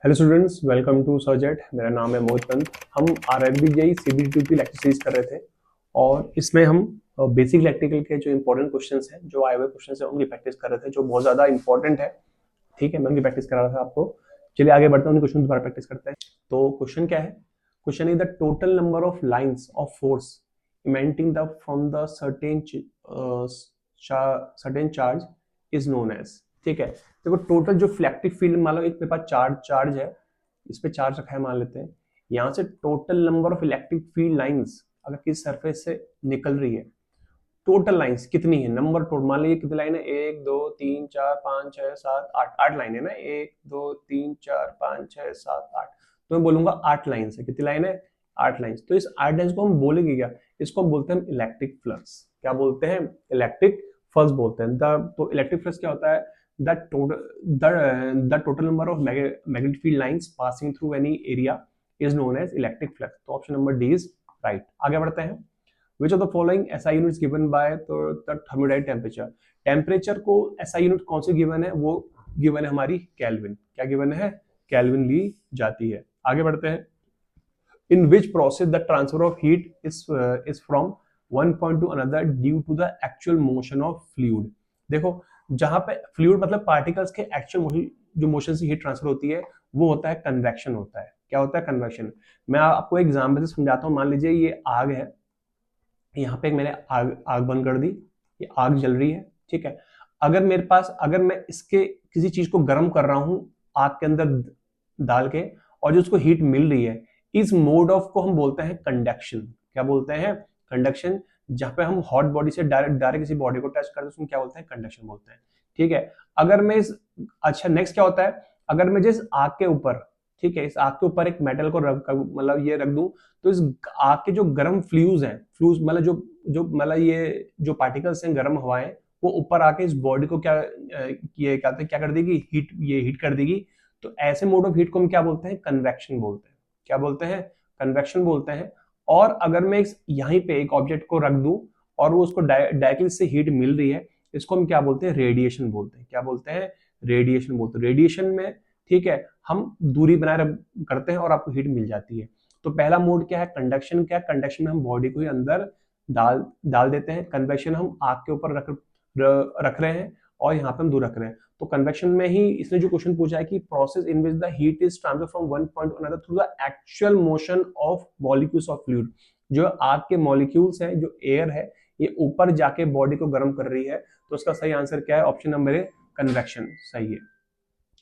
Hello students, welcome to सर्जेट। मेरा नाम है मोहित पंत। हम आरआरबी जेई सीबीटी की लेक्चर सीरीज कर रहे थे और इसमें हम बेसिक इलेक्ट्रिकल के जो इंपॉर्टेंट क्वेश्चंस हैं, जो आए हुए क्वेश्चंस हैं, उनकी प्रैक्टिस कर रहे थे, जो बहुत ज्यादा इंपॉर्टेंट है। ठीक है, मैं उनकी प्रैक्टिस करा रहा था आपको। चलिए आगे बढ़ते हैं, उन क्वेश्चन दोबारा प्रैक्टिस करते हैं। तो क्वेश्चन क्या है? Question is the total number of lines of force emanating the from the certain charge is known as. ठीक है, देखो टोटल जो इलेक्ट्रिक फील्ड, मान लो एक मेरे पास चार्ज है, इस पे चार्ज रखा है मान लेते हैं। यहाँ से total number of electric field lines अगर किस सरफेस से निकल रही है, टोटल लाइंस कितनी है, नंबर टोटल मान लीजिए कितनी लाइन है, 1 2 3 4 5 6 7 8, 8 लाइन है ना, 1 2 3 4 5 6 7 8। तो मैं बोलूंगा 8 लाइन है। कितनी लाइन है? 8 लाइन। तो इस 8 लाइन को हम बोलेंगे क्या? इसको हम बोलते हैं इलेक्ट्रिक फ्लक्स। क्या बोलते हैं? इलेक्ट्रिक फ्लक्स बोलते हैं। तो इलेक्ट्रिक फ्लक्स क्या होता है? The total number of magnetic field lines passing through any area is known as electric flux. तो option number D is right. आगे बढ़ते हैं। Which of the following SI units given by तो the thermodynamic temperature? Temperature को SI unit कौन सी given है? वो given है हमारी केल्विन। क्या गिवन है? केल्विन ली जाती है। आगे बढ़ते हैं। In which process the transfer of heat is from one point to another due to the actual motion of fluid? देखो, जहां पे फ्लूइड मतलब पार्टिकल्स के एक्चुअल मोशन, जो मोशन से हीट ट्रांसफर होती है, वो होता है कन्वेक्शन होता है। क्या होता है? कन्वेक्शन। मैं आपको एग्जाम्पल से समझाता हूँ। मान लीजिए ये आग है, यहाँ पे मैंने आग बंद कर दी, ये आग जल रही है। ठीक है, अगर मेरे पास, अगर मैं इसके किसी चीज को गर्म कर रहा हूं आग के अंदर डाल के, और जो उसको हीट मिल रही है, इस मोड ऑफ को हम बोलते हैं कंडक्शन। क्या बोलते हैं? कंडक्शन। जहां पे हम हॉट बॉडी से डायरेक्ट डायरेक्ट किसी बॉडी को टच करते हैं, उसको क्या बोलते हैं? कंडक्शन बोलते हैं। ठीक है, अगर मैं इस, अच्छा नेक्स्ट क्या होता है? अगर मैं जिस आग के ऊपर, ठीक है, इस आग के ऊपर एक मेटल को रख, मतलब ये रख दूं, तो इस आग के जो गर्म फ्लूज हैं, फ्लूज मतलब जो जो मतलब ये जो पार्टिकल्स हैं, गर्म हवाएं, वो ऊपर आके इस बॉडी को क्या ये क्या कर देगी? हीट, ये हीट कर देगी। तो ऐसे मोड ऑफ हीट को हम क्या बोलते हैं? कन्वेक्शन बोलते हैं। क्या बोलते हैं? कन्वेक्शन बोलते हैं। और अगर मैं इस यहीं पे एक ऑब्जेक्ट को रख दूं और वो उसको डायरेक्टली से हीट मिल रही है, इसको हम क्या बोलते हैं? रेडिएशन बोलते हैं। क्या बोलते हैं? रेडिएशन बोलते हैं। रेडिएशन में, ठीक है, हम दूरी बनाए करते हैं और आपको हीट मिल जाती है। तो पहला मोड क्या है? कंडक्शन। क्या? कंडक्शन में हम बॉडी को ही अंदर डाल डाल देते हैं। कन्वेक्शन हम आग के ऊपर रख रहे हैं और यहाँ पे हम दूर रख रहे हैं। तो कन्वेक्शन में ही इसने जो क्वेश्चन पूछा है कि process in which the heat is transfer from one point two another through the actual motion of molecules of fluid. जो आग के मॉलिक्यूल्स है, जो एयर है, ये ऊपर जाके बॉडी को गर्म कर रही है। तो उसका सही आंसर क्या है? ऑप्शन नंबर ए, कन्वेक्शन सही है।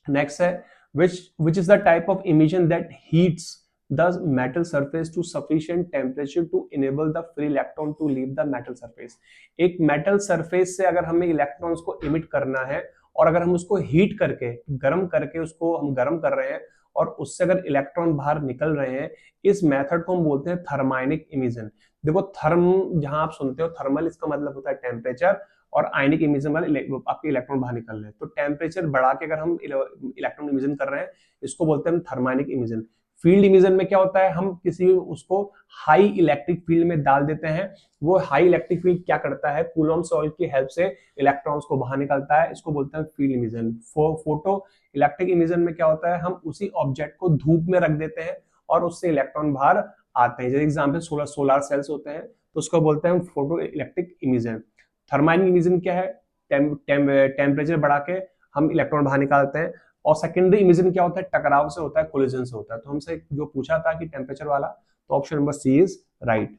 नेक्स्ट है, which is the type of emission that heats the metal surface to sufficient temperature to enable the free electron to leave the metal surface? एक metal surface से अगर हमें electrons को emit करना है, और अगर हम उसको हीट करके, गर्म करके उसको हम गर्म कर रहे हैं, और उससे अगर इलेक्ट्रॉन बाहर निकल रहे हैं, इस मेथड को हम बोलते हैं थर्माइनिक इमिशन। देखो, थर्म जहां आप सुनते हो थर्मल, इसका मतलब होता है टेम्परेचर, और आयनिक इमिशन वाले आपके इलेक्ट्रॉन बाहर निकल रहे हैं। तो टेम्परेचर बढ़ा के अगर हम इलेक्ट्रॉन इमिशन कर रहे हैं, इसको बोलते हैं थर्माइनिक इमिशन। फील्ड इमिशन में क्या होता है? हम किसी उसको हाई इलेक्ट्रिक फील्ड में डाल देते हैं। वो हाई इलेक्ट्रिक फील्ड क्या करता है? कूलॉम सॉल्ट की हेल्प से इलेक्ट्रॉन्स को बाहर निकलता है। इसको बोलते हैं field emission. Photo electric emission में क्या होता है? हम उसी ऑब्जेक्ट को धूप में रख देते हैं और उससे इलेक्ट्रॉन बाहर आते हैं। जैसे एग्जाम्पल सोलर सेल्स होते हैं, तो उसको बोलते हैं photo electric emission. Thermionic emission क्या है? टेम्परेचर बढ़ा के हम इलेक्ट्रॉन बाहर निकालते हैं। और सेकेंडरी इमिशन क्या होता है? टकराव से होता है, कोलिजन से होता है। तो हमसे जो पूछा था कि टेम्परेचर वाला, तो option number C is right.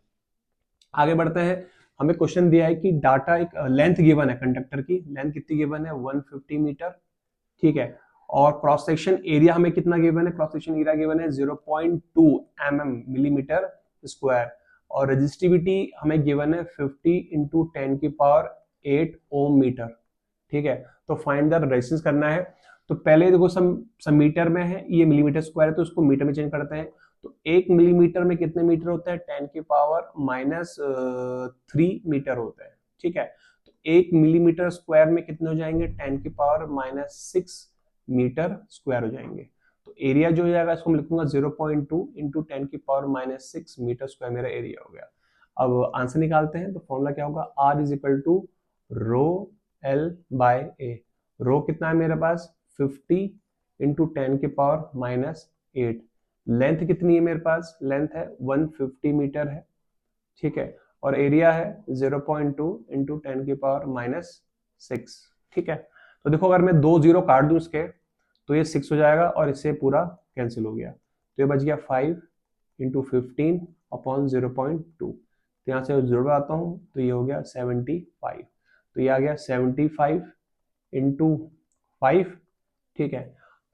आगे बढ़ते हैं। हमें क्वेश्चन दिया है कि डाटा, एक लेंथ गिवन है, कंडक्टर की लेंथ कितनी गिवन है? 150 मीटर। ठीक है, और क्रॉस सेक्शन एरिया हमें कितना गिवन है? क्रॉस सेक्शन एरिया गिवन है 0.2 मिलीमीटर स्क्वायर। और रेजिस्टिविटी हमें गिवन है 50 इंटू 10⁸ ओम मीटर। ठीक है, तो फाइंड द रेजिस्टेंस करना है। तो पहले देखो, सम मीटर में है, ये मिलीमीटर स्क्वायर है, तो उसको मीटर में चेंज करते हैं। तो 1 मिलीमीटर में कितने मीटर होते हैं? 10⁻³ मीटर होते हैं। ठीक है, तो 1 मिलीमीटर स्क्वायर में कितने हो जाएंगे? 10⁻⁶ मीटर स्क्वायर हो जाएंगे। तो एरिया जो हो जाएगा, इसको मैं लिखूंगा 0.2 इंटू 10⁻⁶ मीटर स्क्वायर मेरा एरिया हो गया। अब आंसर निकालते हैं। तो फॉर्मूला क्या होगा? R is equal to rho L by A. Rho कितना है मेरे पास? 50 इंटू 10 की पावर -8। लेंथ कितनी है मेरे पास, लेंथ है 150 मीटर है, ठीक है, और एरिया है 0.2 इंटू 10 की पावर -6, ठीक है। तो देखो अगर मैं 2 0 काट दूं इसके तो ये 6 हो जाएगा और इससे पूरा कैंसिल हो गया, तो ये बच गया 5 इंटू 15 अपॉन 0.2। तो यहाँ से जोड़ आता हूँ तो ये हो गया 75, तो ये आ गया 75 इंटू 5, ठीक है।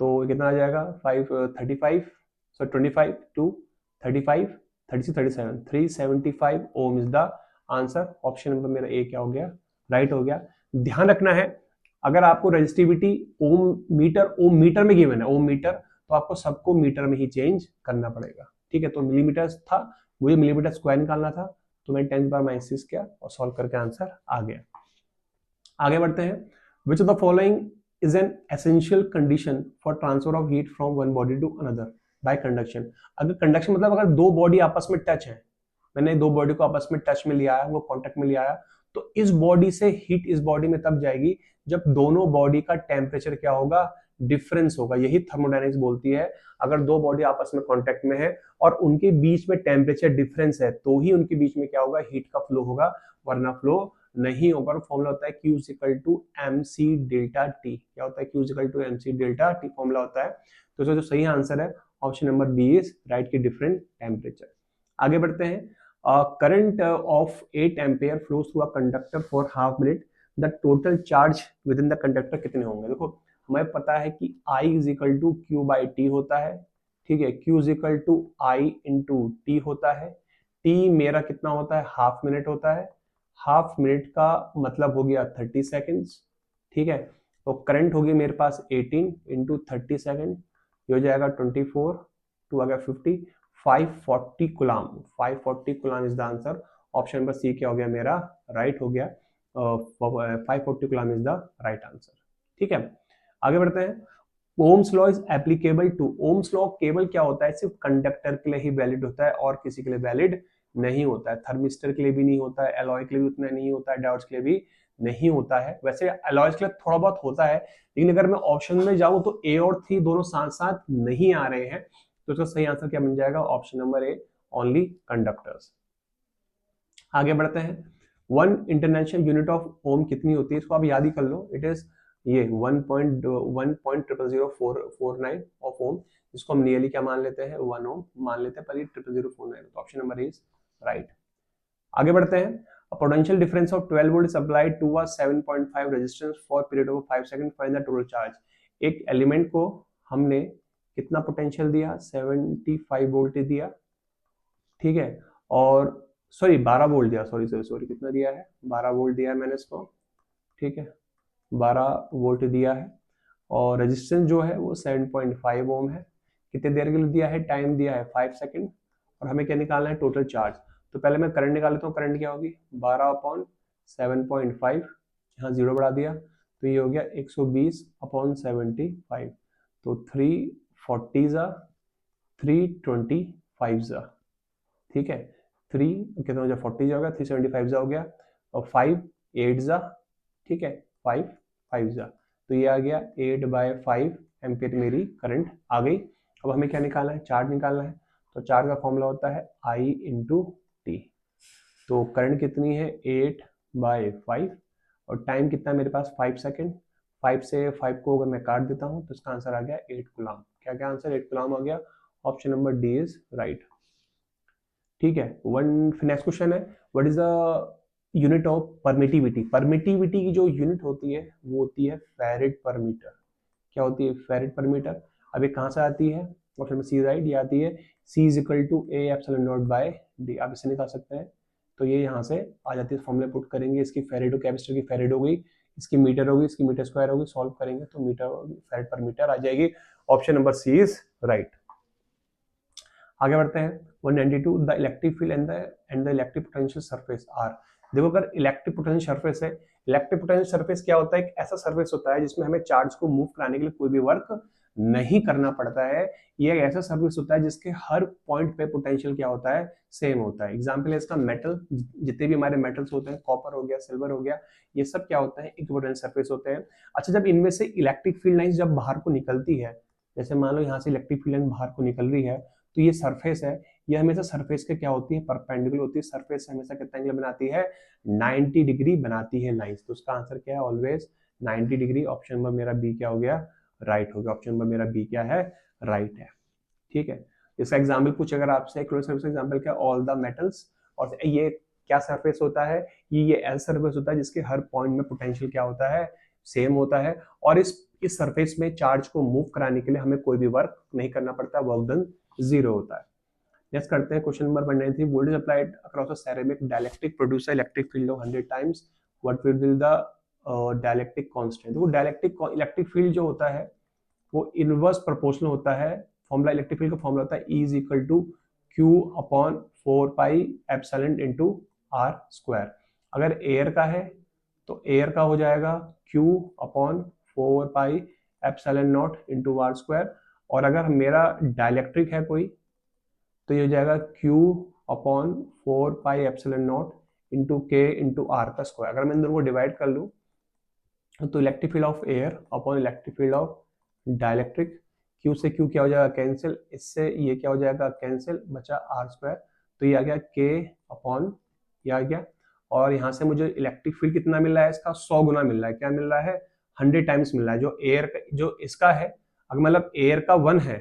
तो कितना आ जाएगा 35 so 25 to 35 36 37 375 ohm is the answer. Option number मेरा ए क्या हो गया, राइट हो गया। ध्यान रखना है अगर आपको रेजिस्टिविटी ओम मीटर में गिवन है, ओम मीटर, तो आपको सबको मीटर में ही चेंज करना पड़ेगा, ठीक है। तो मिलीमीटर था, मुझे मिलीमीटर स्क्वायर निकालना था, तो मैंने 10⁻⁻6 किया और सॉल्व करके आंसर आ गया। आगे बढ़ते हैं। Which of the following is an essential condition for transfer of heat from one body to another by conduction. अगर कंडक्शन मतलब अगर दो बॉडी आपस में टच है, मैंने दो बॉडी को आपस में टच में लिया है, वो कांटेक्ट में लिया है, तो इस बॉडी से हीट इस बॉडी में तब जाएगी जब दोनों बॉडी का टेम्परेचर क्या होगा, डिफरेंस होगा। यही थर्मोडायनेमिक्स बोलती है। अगर दो बॉडी आपस में कांटेक्ट में है और उनके बीच में टेम्परेचर डिफरेंस है तो ही उनके बीच में क्या होगा, हीट का फ्लो होगा, वरना फ्लो नहीं होगा। फॉर्मूला होता है Q equal to MC delta T. क्या होता है Q equal to MC delta T formula होता है। तो इसका जो सही आंसर है option number B is right की डिफरेंट टेम्परेचर। आगे बढ़ते हैं। Current of 8 ampere flows through a conductor for half minute, the total charge within the conductor कितने होंगे। देखो हमें पता है कि I is equal to Q by T होता है, ठीक है। Q is equal to I into T होता है। T मेरा कितना होता है, हाफ मिनट होता है। हाफ मिनट का मतलब हो गया 30 सेकेंड्स, ठीक है। तो करंट होगी मेरे पास 18 इंटू 30 सेकेंड, ये हो जाएगा 24, टू आ गया 50, 540 coulomb. 540 coulomb is the answer. Option number C क्या हो गया मेरा, राइट हो गया। 540 coulomb is the right answer, ठीक है। आगे बढ़ते हैं। Ohm's law is applicable to. Ohm's law केवल क्या होता है, सिर्फ कंडक्टर के लिए ही वैलिड होता है और किसी के लिए वैलिड नहीं होता है। थर्मिस्टर के लिए भी नहीं होता है, एलॉय के लिए भी उतना नहीं होता है, डायोड्स के लिए भी नहीं होता है। वैसे एलॉयज के लिए थोड़ा बहुत होता है, लेकिन अगर मैं ऑप्शन में जाऊं तो ए और थ्री दोनों साथ साथ नहीं आ रहे हैं, तो इसका सही आंसर क्या बन जाएगा, option number A only conductors. आगे बढ़ते हैं। 1 इंटरनेशनल यूनिट ऑफ ओम कितनी होती है, इसको आप याद ही कर लो। इट इज ये 1.000449 ऑफ ओम, इसको हम नियरली क्या मान लेते हैं, 1 ओम मान लेते हैं, पर ये 0049, तो ऑप्शन नंबर इज राइट। आगे बढ़ते हैं। A potential difference of 12 volt is applied to a 7.5 resistance for period of 5 seconds. Find the total charge. एक एलिमेंट को हमने कितना पोटेंशियल दिया, 75 वोल्ट दिया, ठीक है, और सॉरी 12 वोल्ट दिया, सॉरी कितना दिया है, 12 वोल्ट दिया है मैंने इसको, ठीक है, 12 वोल्ट दिया है, और रेजिस्टेंस जो है वो 7.5 ओम है। कितने देर के लिए दिया है, टाइम दिया है 5 सेकेंड, और हमें क्या निकालना है, टोटल चार्ज। तो पहले मैं करंट निकाल लेता हूँ। करंट क्या होगी, 12/7.5, यहाँ जीरो बढ़ा दिया तो ये हो गया 120/75, तो 340 जा 325 जा, ठीक है, 3 कितना हो गया 40 जा हो गया, 375 जा हो गया, और 5 8 जा, ठीक है, 5 5 जा, तो ये आ गया 8/5 एम्पियर मेरी करंट आ गई। अब हमें क्या निकालना है, चार्ज निकालना है। तो चार्ज का फॉर्मूला होता है I इंटू टी। तो करंट कितनी है, 8/5, और टाइम कितना है मेरे पास 5 सेकेंड। 5 से 5 को अगर मैं काट देता हूँ तो इसका आंसर आ गया 8 कुलाम। क्या क्या आंसर, 8 कुलाम आ गया। Option number D is right, ठीक है। नेक्स्ट क्वेश्चन है, what is the unit of permittivity. Permittivity की जो यूनिट होती है वो होती है फैरेड पर मीटर। क्या होती है, फैरेड पर मीटर। अब ये कहाँ से आती है, ऑप्शन में सी राइट, ये आती है C is equal to A epsilon naught by D. आप इसे निकाल सकते हैं, तो ये यहाँ से आ जाती है। फॉर्मूले पुट करेंगे, इसकी फैरेड कैपेसिटर की फैरेड हो गई, इसकी मीटर होगी, इसकी मीटर स्क्वायर होगी, सॉल्व करेंगे तो मीटर फैरेड पर मीटर आ जाएगी। Option number C is right. आगे बढ़ते हैं। 192 the electric field and the electric potential surface are. देखो अगर इलेक्ट्रिक पोटेंशियल सरफेस है, इलेक्ट्रिक पोटेंशियल सरफेस क्या होता है, एक ऐसा सरफेस होता है जिसमें हमें चार्ज को मूव कराने के लिए कोई भी वर्क नहीं करना पड़ता है। ये एक ऐसा सर्विस होता है जिसके हर पॉइंट पे पोटेंशियल क्या होता है, सेम होता है। एग्जांपल है इसका मेटल, जितने भी हमारे मेटल्स होते हैं, कॉपर हो गया, सिल्वर हो गया, ये सब क्या होता है, इक्विवेलेंट सरफेस होते हैं। अच्छा, जब इनमें से इलेक्ट्रिक फील्ड लाइंस जब बाहर को निकलती है जैसे मान लो यहाँ से इलेक्ट्रिक फील्ड लाइन बाहर को निकल रही है, तो ये सरफेस है, ये हमेशा सरफेस के क्या होती है, परपेंडिकुलर होती है, सरफेस हमेशा कितना एंगल बनाती है, 90 डिग्री बनाती है लाइंस। तो उसका आंसर क्या है, ऑलवेज 90 डिग्री। ऑप्शन नंबर मेरा बी क्या हो गया, राइट हो गया। ऑप्शन नंबर मेरा बी क्या है, राइट है। ठीक है, इसका एग्जाम्पल पूछे अगर आपसे, क्लोज सर्फेस एग्जाम्पल क्या, ऑल द मेटल्स, और ये क्या सरफेस होता है, ये एल सरफेस होता है जिसके हर पॉइंट में पोटेंशियल क्या होता है, सेम होता है। और इस सरफेस में चार्ज को मूव कराने के लिए हमें कोई भी वर्क नहीं करना पड़ता, वर्क डन 0 होता है। नेक्स्ट करते हैं question number 193, voltage applied across a ceramic dielectric produce electric field of 100 times, what will be the dielectric constant. वो डाइलेक्ट्रिक इलेक्ट्रिक फील्ड जो होता है वो इनवर्स प्रोपोर्शनल होता है। फॉर्मूला इलेक्ट्रिक फील्ड का फॉर्मूला होता है E is equal to Q upon 4 pi epsilon into R square. अगर एयर का है तो एयर का हो जाएगा Q upon 4 pi epsilon naught into R square, और अगर मेरा डाइलेक्ट्रिक है कोई तो ये हो जाएगा Q upon 4 pi epsilon not into K into R का स्क्वायर। अगर मैं इन दोनों को डिवाइड कर लूँ तो electric field of air upon electric field of dielectric, Q से Q क्या हो जाएगा, कैंसिल, इससे ये क्या हो जाएगा, कैंसिल, बचा R स्क्वायर। तो ये आ गया K अपॉन, ये आ गया, और यहाँ से मुझे इलेक्ट्रिक फील्ड कितना मिल रहा है, इसका 100 गुना मिल रहा है। क्या मिल रहा है, 100 टाइम्स मिल रहा है। जो एयर जो इसका है, अगर मतलब एयर का 1 है,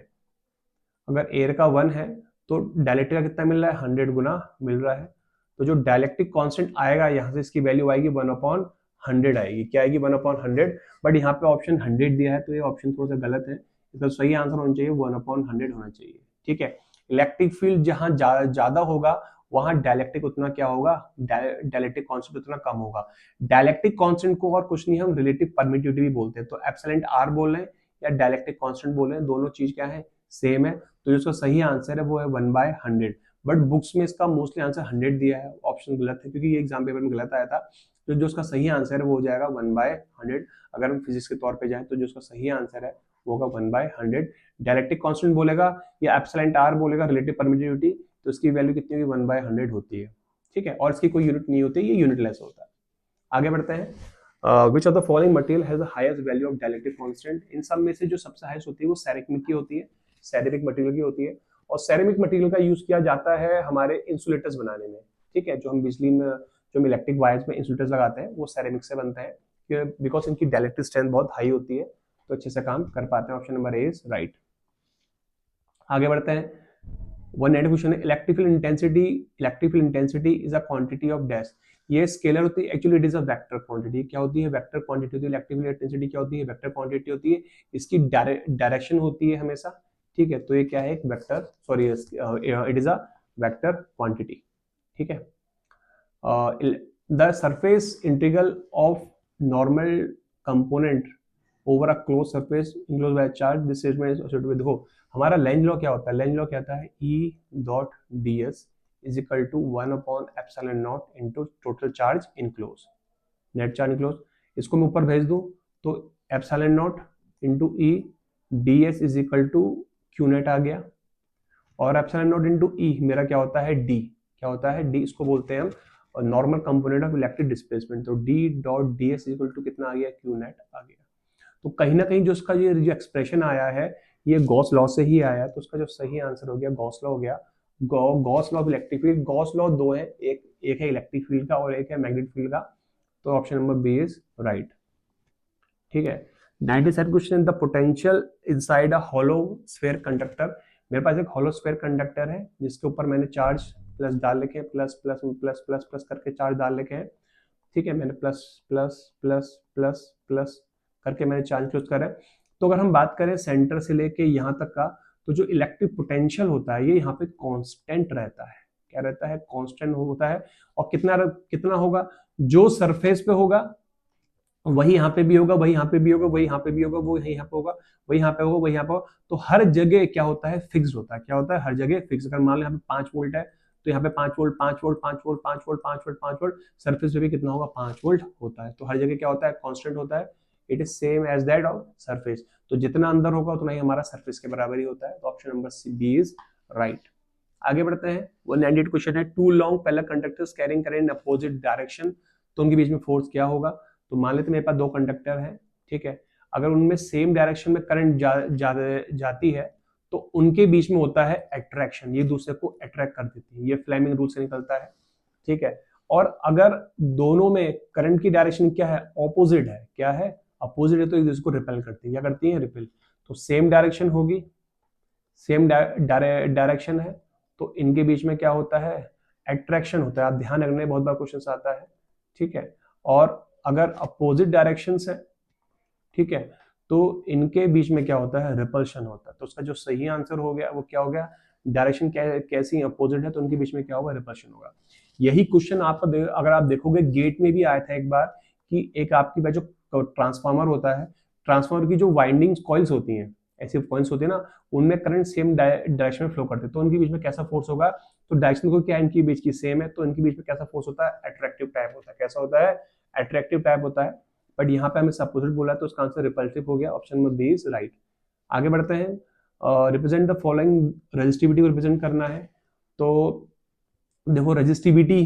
अगर एयर का 1 है तो डाइलेक्ट्रिक का कितना मिल रहा है, 100 गुना मिल रहा है। तो जो डाइलेक्ट्रिक कांस्टेंट आएगा यहाँ से, इसकी वैल्यू आएगी 1/100 आएगी। क्या आएगी, 1/100। बट यहाँ पे ऑप्शन 100 दिया है तो ये ऑप्शन थोड़ा सा गलत है, इसका सही आंसर होना चाहिए 1/100 होना चाहिए। ठीक है, इलेक्ट्रिक फील्ड जहां ज्यादा होगा वहां डाइलेक्ट्रिक उतना क्या होगा, डाइलेक्ट्रिक कांस्टेंट उतना कम होगा। डाइलेक्ट्रिक कांस्टेंट को और कुछ नहीं हम रिलेटिव परमिटिविटी भी बोलते हैं। तो एप्सिलॉन आर बोल रहे हैं या डाइलेक्ट्रिक कांस्टेंट बोल रहे हैं, दोनों चीज क्या है, सेम है। तो जो इसका सही आंसर है वो है 1/100। बट बुक्स में इसका मोस्टली आंसर 100 दिया है, ऑप्शन गलत है क्योंकि ये एग्जाम पेपर में गलत आया था। तो जो उसका सही आंसर है वो हो जाएगा 1/100। अगर हम फिजिक्स के तौर पे जाएं तो जो उसका सही आंसर है वो होगा 1/100। डायरेक्ट्रिक कांस्टेंट बोलेगा या एप्सिलॉन आर बोलेगा, रिलेटिव परमिटिविटी, तो इसकी वैल्यू कितनी होगी, 1/100 होती है। ठीक है, और इसकी कोई यूनिट नहीं होती, ये यूनिटलेस होता है। आगे बढ़ते हैं। Which of the following material has the highest value of dielectric constant. इन सब में से जो सबसे हाईएस्ट होती है वो सेरेमिक की होती है, सेरेमिक मटेरियल की होती है। और सेरेमिक मटेरियल का यूज किया जाता है हमारे इंसुलेटर्स बनाने में। ठीक है, जो हम बिजली में, जो हम इलेक्ट्रिक वायर्स में इंसुलेटर्स लगाते हैं वो सेरेमिक से बनते हैं, बिकॉज इनकी डाइलेक्ट्रिक स्ट्रेंथ बहुत हाई होती है, तो अच्छे से काम कर पाते हैं। Option number A is right. आगे बढ़ते हैं। 190 क्वेश्चन है, electrical intensity is a quantity of dash. ये स्केलर होती है, actually it is a vector quantity. क्या होती है, वेक्टर क्वांटिटी होती है। इलेक्ट्रिकल इंटेंसिटी क्या होती है, वेक्टर क्वांटिटी होती है। इसकी डायरेक्शन होती है हमेशा। ठीक है, तो ये क्या है, एक vector, sorry it is a vector quantity. ठीक है, the surface integral of normal component over a close surface enclosed by charge, this statement is associated with. देखो हमारा लेंज लॉ क्या होता है, लेंज लॉ क्या होता है, E dot ds is equal to 1/एप्सिलॉन naught into total charge enclose, net charge enclose. इसको मैं ऊपर भेज दूं तो epsilon naught into E ds is equal to q net आ गया, और एप्सिलॉन नॉट इनटू E मेरा क्या होता है, d, क्या होता है d, इसको बोलते हैं हम normal component of electric displacement. तो d dot ds equal to कितना आ गया, q नेट आ गया। तो कहीं ना कहीं जो इसका ये जो एक्सप्रेशन आया है ये गॉस लॉ से ही आया है, तो उसका जो सही आंसर हो गया गॉस लॉ हो गया। Gauss law of electric field, Gauss law दो है, एक है इलेक्ट्रिक फील्ड का और एक है मैग्नेटिक फील्ड का। तो option number B is right. ठीक है, 97 question, the potential inside a hollow sphere conductor. मेरे पास एक हॉलो स्फीयर कंडक्टर है जिसके ऊपर मैंने चार्ज प्लस डाल रखे हैं, plus plus plus plus plus करके चार्ज डाल रखे हैं। ठीक है, मैंने plus plus plus plus plus करके मैंने चार्ज यूज करा है। तो अगर हम बात करें सेंटर से लेके यहाँ तक का, तो जो इलेक्ट्रिक पोटेंशियल होता है ये यहाँ पे कांस्टेंट रहता है। क्या रहता है, कांस्टेंट होता है। और कितना कितना होगा, जो सरफेस पे होगा वही यहाँ पे भी होगा, वही यहाँ पे भी होगा, वही यहाँ पे भी होगा, वो यहाँ पे होगा, वही यहाँ पे होगा, वही यहाँ पे होगा। तो हर जगह क्या होता है, फिक्स होता है। क्या होता है, हर जगह फिक्स। अगर मान लो यहाँ पे 5 वोल्ट है तो यहाँ पे 5 volt 5 volt 5 volt 5 volt 5 volt 5 volt, surface पे भी कितना होगा, 5 वोल्ट होता है। तो हर जगह क्या होता है, कांस्टेंट होता है। It is same as that of surface. तो जितना अंदर होगा उतना ही हमारा सरफेस के बराबर ही होता है। तो option number B is right. आगे बढ़ते हैं। 198 क्वेश्चन है, two long parallel conductors carrying current in opposite direction, तो उनके बीच में फोर्स क्या होगा। तो मान लेते मेरे पास दो कंडक्टर है, ठीक है। अगर उनमें सेम डायरेक्शन में करंट जाती है तो उनके बीच में होता है अट्रैक्शन, ये दूसरे को अट्रैक्ट कर देती है, ये फ्लेमिंग रूल से निकलता है, ठीक है। और अगर दोनों में करंट की डायरेक्शन क्या है, ऑपोजिट है, क्या है, अपोजिट है, तो एक दूसरे को रिपेल करती है, क्या करती है, रिपेल। तो सेम डायरेक्शन होगी, सेम डायरेक्शन है, तो इनके बीच में क्या होता है, अट्रैक्शन होता है। आप ध्यान रखना, बहुत बार क्वेश्चन आता है, ठीक है। और अगर अपोजिट डायरेक्शन है, ठीक है, तो इनके बीच में क्या होता है, रिपल्शन होता है। तो उसका जो सही आंसर हो गया वो क्या हो गया, डायरेक्शन कैसी अपोजिट है तो उनके बीच में क्या होगा, रिपल्शन होगा। यही क्वेश्चन आपका अगर आप देखोगे गेट में भी आया था एक बार, कि एक आपकी जो ट्रांसफार्मर होता है, ट्रांसफार्मर की जो वाइंडिंग कॉइल्स होती हैं, ऐसी कॉइल्स होती है ना, उनमें करंट सेम डायरेक्शन में फ्लो करते हैं, तो उनके बीच में कैसा फोर्स होगा, तो डायरेक्शन को क्या इनके बीच की सेम है, तो इनके बीच में कैसा फोर्स होता है, अट्रैक्टिव टाइप होता है। कैसा होता है, अट्रैक्टिव टाइप होता है। बट यहाँ पे हमें अपोजिट बोला तो उसका आंसर रिपल्सिव हो गया, option number B is right. आगे बढ़ते हैं, रिप्रेजेंट द फॉलोइंग, रेजिस्टिविटी को रिप्रेजेंट करना है। तो देखो रेजिस्टिविटी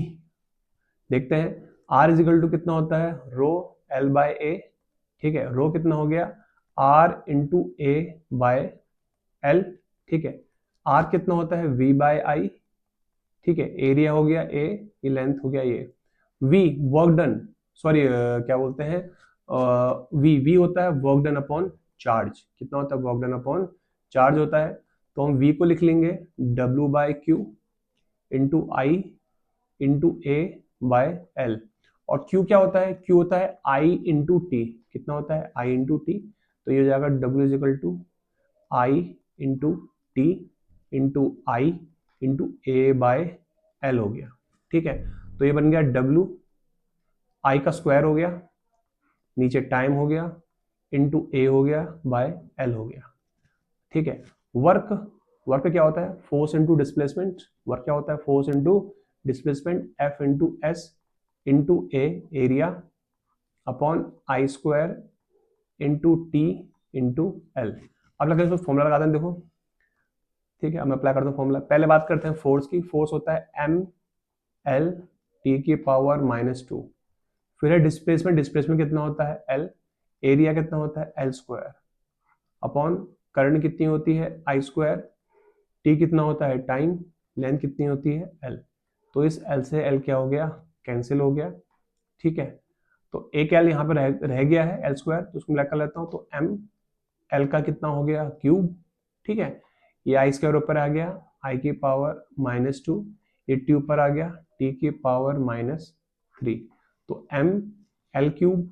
देखते हैं, आर इज इक्वल टू कितना होता है, रो एल बाय ए, ठीक है। रो कितना हो गया, R into A by L, ठीक है। आर कितना होता है, वी बाय आई, ठीक है। एरिया हो गया ए, ये लेंथ हो गया ये। वी वर्क डन, सॉरी क्या बोलते हैं, वी होता है वर्क डन अपॉन चार्ज, कितना होता है, वर्क डन अपॉन चार्ज होता है। तो हम वी को लिख लेंगे W by Q into I into A by L. और Q क्या होता है, Q होता है I इंटू टी, कितना होता है, I इंटू टी। तो ये हो जाएगा W is equal to I into T into I into A by L हो गया, ठीक है। तो ये बन गया W, I का स्क्वायर हो गया, नीचे टाइम हो गया, इंटू ए हो गया बाय एल हो गया, ठीक है। वर्क, वर्क क्या होता है, फोर्स इंटू डिस्प्लेसमेंट। वर्क क्या होता है, force into displacement, F into S into A area upon I square into T into L. अब लगे इसमें फॉर्मूला लगाते हैं, देखो, ठीक है। अब मैं अप्लाई करता हूँ फॉर्मूला। पहले बात करते हैं फोर्स की। फोर्स होता है एम एल टी की पावर -2। फिर है डिस्प्लेसमेंट, डिस्प्लेसमेंट कितना होता है, एल। एरिया कितना होता है, एल स्क्वायर अपॉन करंट कितनी होती है, आई स्क्वायर। टी कितना होता है, टाइम। लेंथ कितनी होती है, एल। तो इस एल से एल क्या हो गया, कैंसिल हो गया, ठीक है। तो एक एल यहाँ पे रह गया है, एल स्क्वायर, तो उसको ब्लैक कर लेता हूँ। तो एम एल का कितना हो गया, क्यूब, ठीक है। ये आई स्क्वायर ऊपर आ गया, आई की पावर -2। ये टी ऊपर आ गया, टी की पावर -3। तो एम एल क्यूब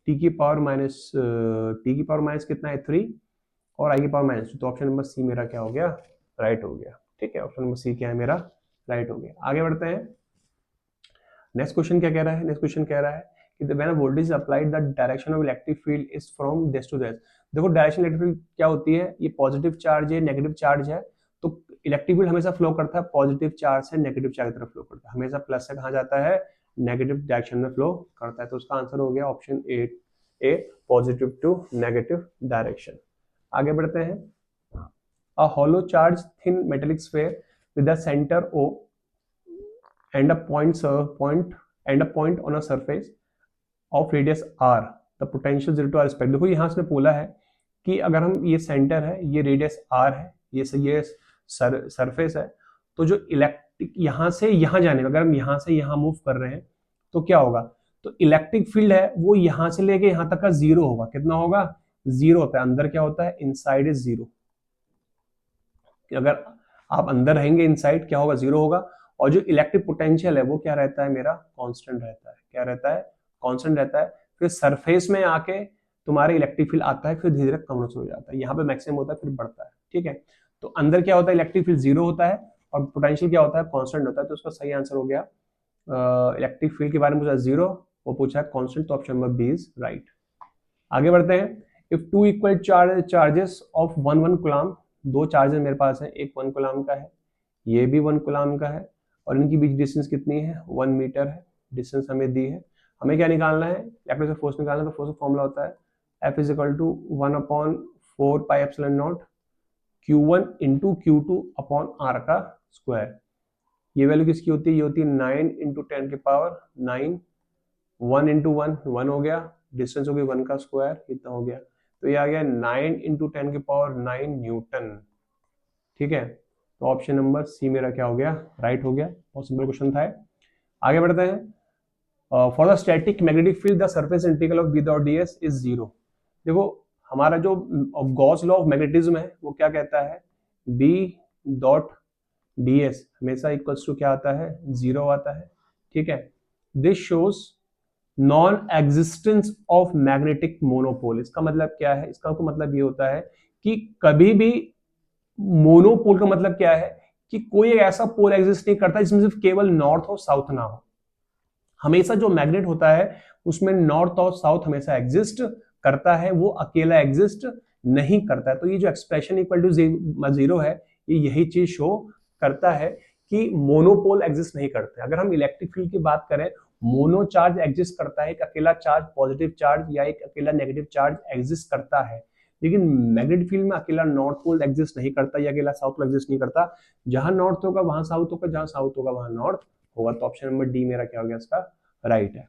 टी की पावर माइनस कितना है, 3, और आई की पावर -2। तो ऑप्शन नंबर सी मेरा क्या हो गया, राइट हो गया, ठीक है। ऑप्शन नंबर सी क्या है मेरा, राइट हो गया। आगे बढ़ते हैं, नेक्स्ट क्वेश्चन क्या कह रहा है, नेक्स्ट क्वेश्चन कह रहा है कि when a voltage is applied the direction of electric field is from this to this. देखो डायरेक्शन इलेक्ट्रिक फील्ड क्या होती है, ये पॉजिटिव चार्ज है, नेगेटिव चार्ज है। तो इलेक्ट्रिक फील्ड हमेशा फ्लो करता है पॉजिटिव चार्ज से नेगेटिव चार्ज की तरफ फ्लो करता है, हमेशा प्लस से कहाँ जाता है, नेगेटिव डायरेक्शन में फ्लो करता है। तो उसका आंसर हो गया option A, positive to negative direction. आगे बढ़ते हैं, अ hollow charge thin metallic sphere with the center O and a point on a surface of radius r, the potential 0 to r respect। देखो यहाँ से बोला है कि अगर हम, ये सेंटर है, ये रेडियस r है, ये सरफेस है, तो जो इलेक्ट्रिक यहाँ से यहाँ जाने में, अगर हम यहाँ से यहाँ मूव कर रहे हैं तो क्या होगा, तो इलेक्ट्रिक फील्ड है वो यहाँ से लेके यहाँ तक का 0 होगा। कितना होगा, 0 होता है। अंदर क्या होता है, इनसाइड इज 0। अगर आप अंदर रहेंगे इनसाइड क्या होगा, 0 होगा। और जो इलेक्ट्रिक पोटेंशियल है वो क्या रहता है मेरा, कांस्टेंट रहता है। क्या रहता है, कांस्टेंट रहता है। फिर सरफेस में आके तुम्हारे इलेक्ट्रिक फील्ड आता है, फिर धीरे धीरे कम हो जाता है, यहाँ पे मैक्सिमम होता है फिर बढ़ता है, ठीक है। तो अंदर क्या होता है, इलेक्ट्रिक फील्ड 0 होता है और पोटेंशियल क्या होता है, कांस्टेंट होता है। तो उसका सही आंसर हो गया, इलेक्ट्रिक फील्ड के बारे में पूछा 0, वो पूछा कांस्टेंट, तो option number B is right. आगे बढ़ते हैं, if two equal charges of 1 coulomb, दो चार्जेस मेरे पास है, एक 1 कूलम का है, ये भी 1 कूलम का है, और इनकी बीच डिस्टेंस कितनी है, 1 मीटर है। डिस्टेंस हमें दी है, हमें क्या निकालना है, इलेक्ट्रिक से फोर्स निकालना है। तो फोर्स का फॉर्मूला होता है F is equal to 1/4πε0 Q1 into Q2 upon R का स्क्वायर। ये वैल्यू किसकी होती है, ये होती है 9 इंटू 10 की पावर 9, 1 इंटू 1 1 हो गया, डिस्टेंस हो गई 1 का स्क्वायर, कितना हो गया तो ये आ गया 9 इंटू 10 की पावर 9 न्यूटन। ठीक है, तो ऑप्शन नंबर सी मेरा क्या हो गया, राइट हो गया। बहुत सिंपल क्वेश्चन था। आगे बढ़ते हैं। For the static magnetic field the surface integral of B dot D S is zero. देखो हमारा जो गॉस लॉ ऑफ मैग्नेटिज्म है वो क्या कहता है, बी डॉट डी एस हमेशा इक्वल्स टू क्या आता है, जीरो आता है। ठीक है, this shows non existence of magnetic monopole. इसका मतलब क्या है, इसका तो मतलब ये होता है कि कभी भी मोनोपोल का मतलब क्या है कि कोई ऐसा पोल एग्जिस्ट नहीं करता जिसमें सिर्फ केवल नॉर्थ और साउथ ना हो। हमेशा जो मैग्नेट होता है उसमें नॉर्थ और साउथ हमेशा एग्जिस्ट करता है, वो अकेला एग्जिस्ट नहीं करता है। तो ये जो एक्सप्रेशन इक्वल टू जीरो है ये यही चीज शो करता है कि मोनोपोल एग्जिस्ट नहीं करते। अगर हम इलेक्ट्रिक फील्ड की बात करें, मोनो चार्ज एग्जिस्ट करता है, एक अकेला चार्ज पॉजिटिव चार्ज या एक अकेला नेगेटिव चार्ज एग्जिस्ट करता है। लेकिन मैग्नेटिक फील्ड में अकेला नॉर्थ पोल एग्जिस्ट नहीं करता या अकेला साउथ पोल एग्जिस्ट नहीं करता। जहां नॉर्थ होगा वहां साउथ होगा, जहां साउथ होगा वहां नॉर्थ होगा। तो ऑप्शन नंबर डी मेरा क्या हो गया, इसका राइट है।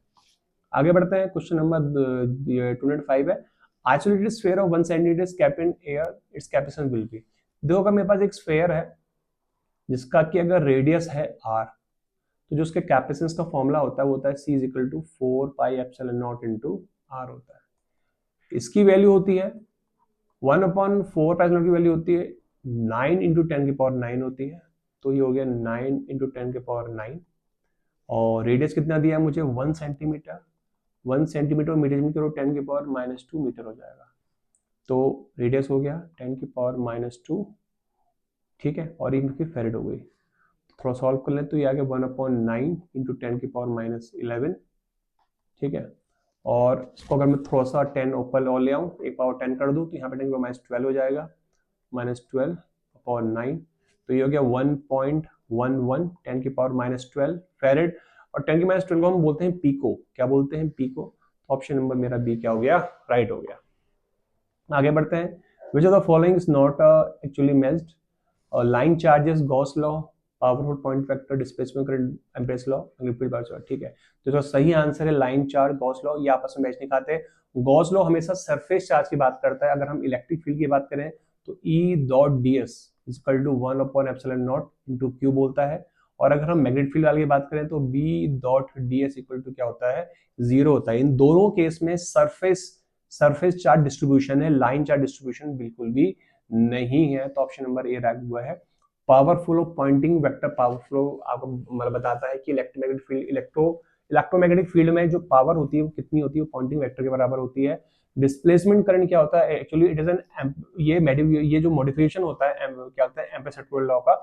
आगे बढ़ते हैं, क्वेश्चन नंबर 205 है। Isolated sphere of 1 centimetre is kept in air, its capacity will be. देखो अगर मेरे पास एक स्फीयर है जिसका कि अगर रेडियस है r, तो जो उसके कैपेसिटेंस का फॉर्मूला होता है वो होता है c is equal to 4 pi epsilon naught into r होता है। इसकी वैल्यू होती है 1/4 पाई की वैल्यू होती है 9 इंटू 10 की पावर 9 होती है। तो ये हो गया 9 इंटू 10 की पावर 9। और रेडियस कितना दिया है मुझे, 1 सेंटीमीटर। 1 सेंटीमीटर मीटर में करो 10 की पावर -2 मीटर हो जाएगा। तो रेडियस हो गया 10 की पावर -2। ठीक है, और इनकी फेरेड हो गई। थोड़ा सॉल्व कर लें तो ये आ गया 1/9 इंटू 10 की पावर -11। ठीक है, और इसको अगर मैं थोड़ा सा 10 ऊपर और ले आऊँ, एक पावर 10 कर दूँ तो यहाँ पे 10 की पावर -12 हो जाएगा, -12 पावर 9। तो ये हो गया 1.11 10 की पावर -12 फेरेड। और 10 की -12 को हम बोलते हैं पीको। क्या बोलते हैं, पीको। ऑप्शन नंबर मेरा बी क्या हो गया, राइट हो गया। आगे बढ़ते हैं। Which of the following is not actually measured, line charges, Gauss law, powerful point factor, displacement current, Ampere's law, repeat by. ठीक है, तो जो सही आंसर है लाइन चार्ज, गॉस लॉ, ये आपस में मैच नहीं खाते। गॉस लॉ हमेशा सरफेस चार्ज की बात करता है। अगर हम इलेक्ट्रिक फील्ड की बात करें तो E dot D S equal to 1/एप्सिलॉन नॉट इंटू क्यू बोलता है। और अगर हम मैग्नेटिक फील्ड वाले की बात करें तो B dot D S equal to क्या होता है, जीरो होता है। इन दोनों केस में सरफेस चार्ज डिस्ट्रीब्यूशन है, लाइन चार्ज डिस्ट्रीब्यूशन बिल्कुल भी नहीं है। तो ऑप्शन नंबर ए रैंक हुआ है। पावरफुल ऑफ पॉइंटिंग वेक्टर पावरफ्लो आपको मतलब बताता है कि इलेक्ट्रोमैग्नेटिक फील्ड इलेक्ट्रोमैग्नेटिक फील्ड में जो पावर होती है वो कितनी होती है, पॉइंटिंग वेक्टर के बराबर होती है। डिस्प्लेसमेंट करंट क्या होता है, एक्चुअली इट इज एन ये जो मॉडिफिकेशन होता है क्या होता है, एम्पेयर लॉ का।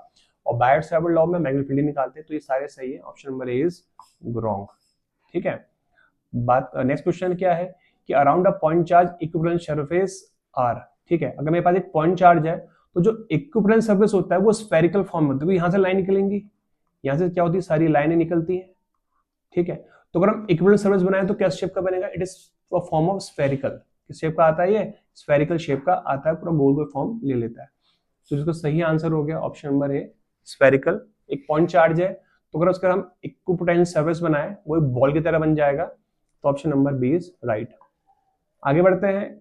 और बायर सावर्ट लॉ में मैग्नेटिक फील्ड निकालते हैं। तो ये सारे सही है, option number A is wrong. ठीक है, बात नेक्स्ट क्वेश्चन क्या है कि around a point charge equivalent surface are. ठीक है, अगर मेरे पास एक पॉइंट चार्ज है तो जो इक्विवेलेंट सरफेस होता है वो स्फेरिकल फॉर्म में होता है। यहां से लाइन निकलेंगी, यहां से क्या होती है, सारी लाइनें निकलती हैं। ठीक है, तो अगर हम इक्विवेलेंट सरफेस बनाए तो क्या शेप का बनेगा, it is form of spherical. किस शेप का आता है, ये स्फेरिकल शेप का आता है, पूरा गोल गोल फॉर्म ले लेता है। तो इसका सही आंसर हो गया ऑप्शन नंबर ए, स्फेरिकल। एक पॉइंट चार्ज है तो अगर उसका हम इक्विपोटेंशियल सरफेस बनाए वो एक बॉल की तरह बन जाएगा। तो option number B is right. आगे बढ़ते हैं।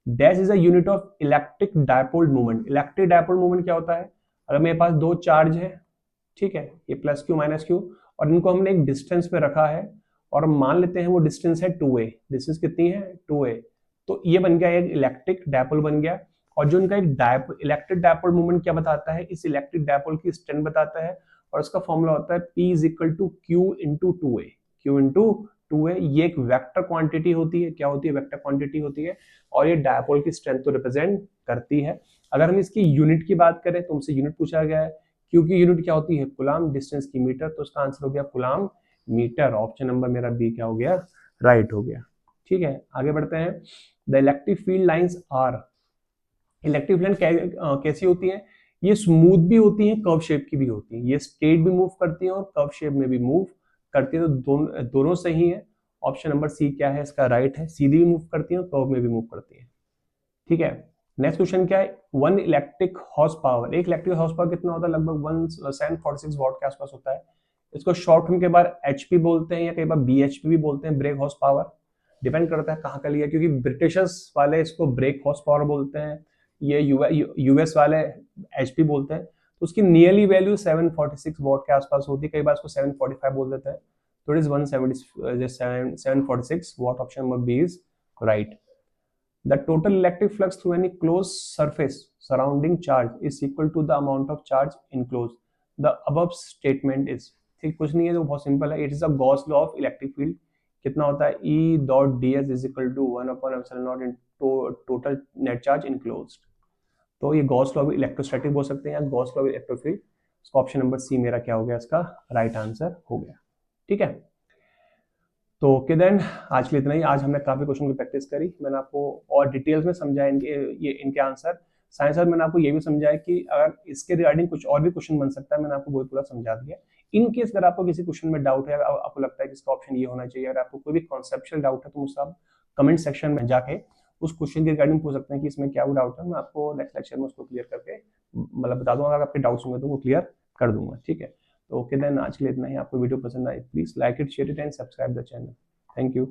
Dash is a unit of electric dipole movement. Electric dipole movement क्या होता है, अगर मेरे पास दो चार्ज है, ठीक है, ये प्लस क्यू माइनस क्यू, और इनको हमने एक डिस्टेंस पे रखा है और मान लेते हैं वो डिस्टेंस है 2a। डिस्टेंस कितनी है, 2a। तो ये बन गया एक इलेक्ट्रिक डायपोल बन गया। और जो इनका एक इलेक्ट्रिक डायपोल मूवमेंट क्या बताता है, इस इलेक्ट्रिक डायपोल की स्ट्रेंथ बताता है। और इसका फॉर्मूला होता है P is equal to Q into 2a। Q into 2a ये एक वेक्टर क्वांटिटी होती है। क्या होती है, वेक्टर क्वांटिटी होती है। और ये डायपोल की स्ट्रेंथ को रिप्रेजेंट करती है। अगर हम इसकी यूनिट की बात करें तो हमसे यूनिट पूछा गया है, क्योंकि यूनिट क्या होती है, कुलाम, डिस्टेंस की मीटर। तो इसका आंसर हो गया कुलाम मीटर। ऑप्शन नंबर मेरा बी क्या हो गया, राइट हो गया। ठीक है, आगे बढ़ते हैं। The electric field lines are. Electric field कैसी होती है, ये स्मूथ भी होती है, कर्व शेप की भी होती है। ये स्ट्रेट भी मूव करती है और कर्व शेप में भी मूव करती है। तो दोनों सही है। ऑप्शन नंबर सी क्या है, इसका राइट है। सीधी भी मूव करती है और कर्व में भी मूव करती है। ठीक है, नेक्स्ट क्वेश्चन क्या है, 1 इलेक्ट्रिक हॉर्स पावर। एक इलेक्ट्रिक हॉर्स पावर कितना होता है, लगभग 146 वॉट के आसपास होता है। इसको शॉर्ट फॉर्म के बाद एचपी बोलते हैं या कई बार बीएचपी भी बोलते हैं, ब्रेक हॉर्स पावर। डिपेंड करता है कहाँ का लिया, क्योंकि ब्रिटिशर्स वाले इसको ब्रेक हॉर्स पावर बोलते हैं, ये यूएस वाले एचपी बोलते हैं। तो उसकी नियरली वैल्यू 746 वॉट के आसपास होती है, कई बार इसको 745 बोल देते हैं। तो it is 746 watt. Option number B is right. The total electric flux through any closed surface surrounding charge is equal to the amount of charge enclosed. The above statement is, ठीक कुछ नहीं है, तो बहुत सिंपल है। It is a Gauss law of electric field. कितना होता है, E dot D S is equal to 1/epsilon in total net charge enclosed. तो ये गॉस लॉ ऑफ इलेक्ट्रोस्टैटिक बोल सकते हैं या Gauss law of electric field. Option number C मेरा क्या हो गया, इसका राइट आंसर हो गया। ठीक है, तो ओके देन, आज के लिए इतना ही। आज हमने काफी क्वेश्चन की प्रैक्टिस करी, मैंने आपको और डिटेल्स में समझाया इनके आंसर। साइंस में मैंने आपको ये भी समझाया कि अगर इसके रिगार्डिंग कुछ और भी क्वेश्चन बन सकता है, मैंने आपको बहुत पूरा समझा दिया। इन केस अगर आपको किसी क्वेश्चन में डाउट है, आपको लगता है कि इसका ऑप्शन ये होना चाहिए, अगर आपको कोई भी कॉन्सेप्चुअल डाउट है, तो मुझसे आप कमेंट सेक्शन में जाके उस क्वेश्चन के रिगार्डिंग पूछ सकते हैं कि इसमें क्या डाउट है। मैं आपको नेक्स्ट लेक्चर में उसको क्लियर करके मतलब बता दूंगा। अगर आपके डाउट्स होंगे तो वो क्लियर कर दूंगा। ठीक है, तो ओके देन, आज के लिए इतना ही। आपको वीडियो पसंद आए, please like it, share it and subscribe the channel. Thank you.